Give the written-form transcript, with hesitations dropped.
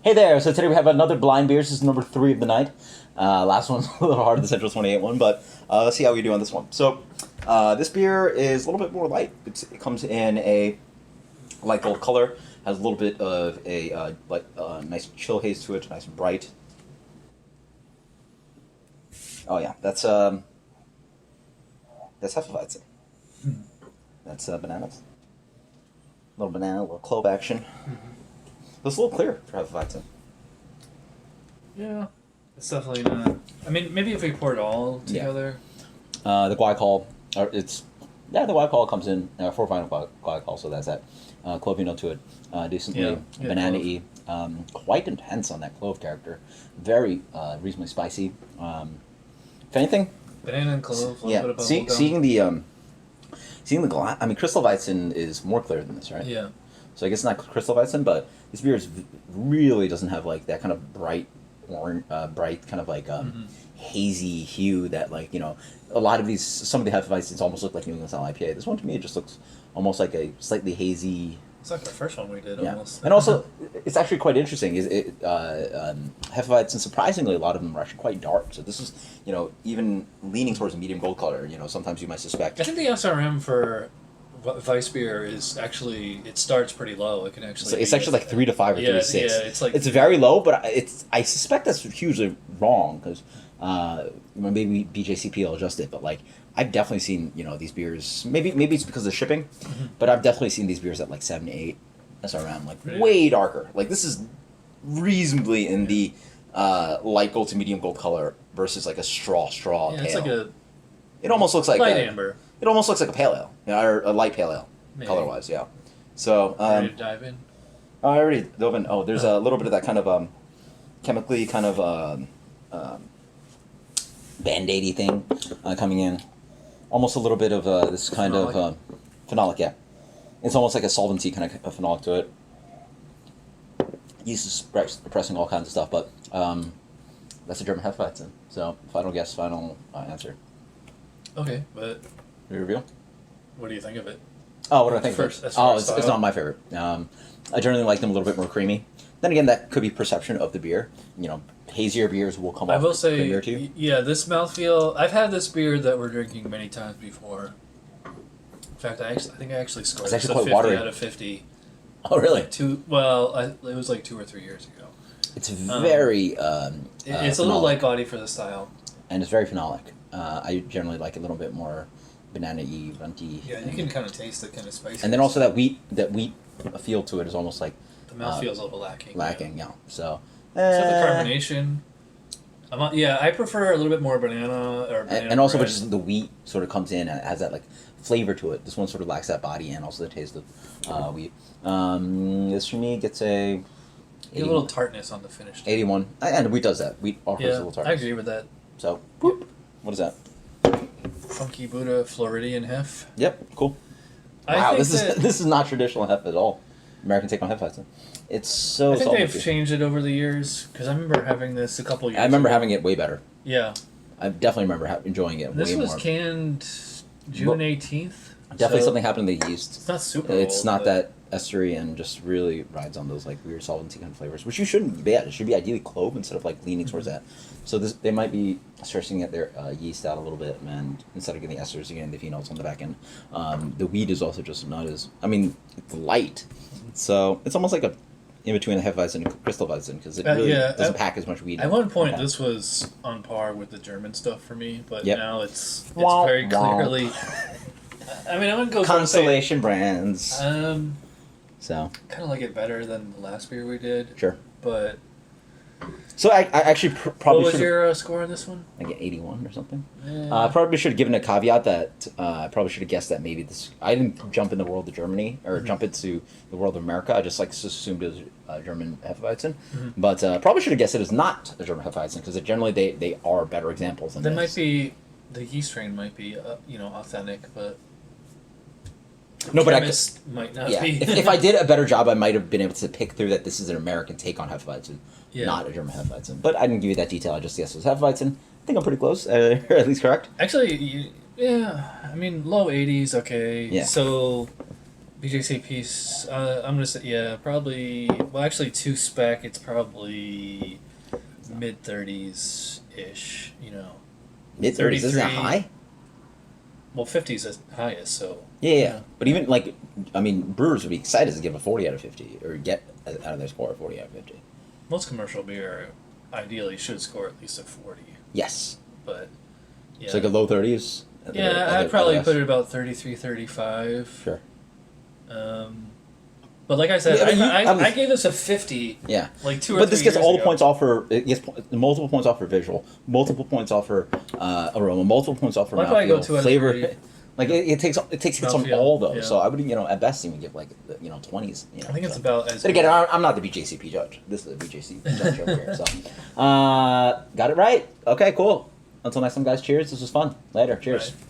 Hey there! So today we have another blind beers. This is number 3 of the night. Last one's a little harder, the Central 28 one, but let's see how we do on this one. So this beer is a little bit more light. It comes in a light gold color, has a little bit of a nice chill haze to it, nice and bright. Oh yeah, that's Hefeweizen. That's bananas. A little banana, a little clove action. Mm-hmm. It's a little clear for Hefeweizen. Yeah, it's definitely not. I mean, maybe if we pour it all together. Yeah. The glycol, the glycol comes in 4 vinyl glycol, so that's that clove note to it, decently banana-y, quite intense on that clove character, very reasonably spicy. If anything, Banana and clove. Yeah, seeing the glass. I mean, Crystal Weizen is more clear than this, right? Yeah. So I guess not Crystal Weizen, but this beer really doesn't have like that kind of bright orange, bright kind of like hazy hue that, like, you know, a lot of these, some of the Hefeweizens almost look like New England style IPA. This one to me, it just looks almost like a slightly hazy. It's like the first one we did, yeah. almost. And also, it's actually quite interesting. Hefeweizen, surprisingly, a lot of them are actually quite dark. So this is, you know, even leaning towards a medium gold color. You know, sometimes you might suspect. I think the SRM for Weiss beer is actually, it starts pretty low. It can actually. It's actually like 3 to 5 or 3 to 6. Yeah, it's like, it's very low, but I suspect that's hugely wrong because maybe BJCP will adjust it, but like I've definitely seen, you know, these beers. Maybe it's because of the shipping, but I've definitely seen these beers at like 7 to 8 SRM, like way darker. Like this is reasonably in the light gold to medium gold color versus like a straw yeah, pale. it's like a. It almost looks like light amber. It almost looks like a pale ale, you know, or a light pale ale, color wise. Yeah. So. Ready to dive in? Oh, I already dove in. Oh, there's a little bit of that kind of chemically kind of band-aidy thing coming in. Almost a little bit of this kind of phenolic, yeah. It's almost like a solvency kind of phenolic to it. Yeast is suppressing all kinds of stuff, but that's a German Hefeweizen. So, final guess, final answer. Okay, but. Review? What do you think of it? Oh, what do I think? It's not my favorite. I generally like them a little bit more creamy. Then again, that could be perception of the beer. You know, hazier beers will come off. I will say, creamier to you. Yeah, this mouthfeel. I've had this beer that we're drinking many times before. In fact, I think I actually scored It's actually a quite 50 watery. out of 50. Oh, really? It was like 2 or 3 years ago. It's very. It's a little light body for the style, and it's very phenolic. I generally like a little bit more banana-y, runty. Yeah, you can kind of taste the kind of spice. And then also that wheat feel to it is almost like the mouth feels a little lacking. Yeah. So. So the carbonation. I prefer a little bit more banana and also, but just the wheat sort of comes in and it has that like flavor to it. This one sort of lacks that body and also the taste of wheat. This for me gets a. A little tartness on the finish. 81, and wheat does that. Wheat offers a little tartness. I agree with that. So, whoop. What is that? Funky Buddha Floridian Hef. Yep, cool. Wow, this is not traditional Hef at all. American take on Hefeweizen. It's so. I think they've changed it over the years because I remember having this a couple years. I remember having it way better. Yeah. I definitely remember enjoying it. This way was more. Canned June 18th. Definitely something happened in the yeast. It's not super. It's not that estery and just really rides on those like weird solvency kind of flavors, which you shouldn't be at. It should be ideally clove instead of like leaning towards that. So they might be stressing at their yeast out a little bit, and instead of getting the esters, you're getting the phenols on the back end. The wheat is also just not as. I mean, it's light, so it's almost like a in between the Hefeweizen and Crystal Weizen because it really doesn't pack as much wheat. At one point, this was on par with the German stuff for me, but now it's very clearly. I mean, I wouldn't go Constellation Brands. So kind of like it better than the last beer we did. Sure, but. So I actually probably. What was your score on this one? I get 81 or something. I probably should have given a caveat that I probably should have guessed that maybe this. I didn't jump in the world of Germany or jump into the world of America. I just like assumed it was a German Hefeweizen, but probably should have guessed it is not a German Hefeweizen because generally they are better examples than this. Might be the yeast strain might be authentic, but. No, but might not be. if I did a better job, I might have been able to pick through that this is an American take on Hefeweizen, not a German Hefeweizen. But I didn't give you that detail. I just guessed it was Hefeweizen. I think I'm pretty close, or at least correct. Actually, I mean, low 80s, okay. Yeah. So BJCP, I'm gonna say probably. Well, actually, 2 spec. It's probably mid-30s ish. Mid-30s isn't that high? Well, 50's the highest, so. Yeah. But even brewers would be excited to give a 40 out of 50 or get out of their score a 40 out of 50. Most commercial beer ideally should score at least a 40. Yes. But yeah. So like a low 30s. I'd probably put it about 33, 35. Sure. But like I said, I gave this a 50. Yeah. Like 2 or 3 But this gets all years the points off for it gets multiple points off for visual, multiple points off for aroma, multiple points off for I'd probably go 2 flavor. Like it takes hits on all those. Yeah. So I would at best even give 20s. I think it's about as. But again, I'm not the BJCP judge. This is the BJCP judge over here. So got it right. Okay, cool. Until next time, guys. Cheers. This was fun. Later. Cheers. Right.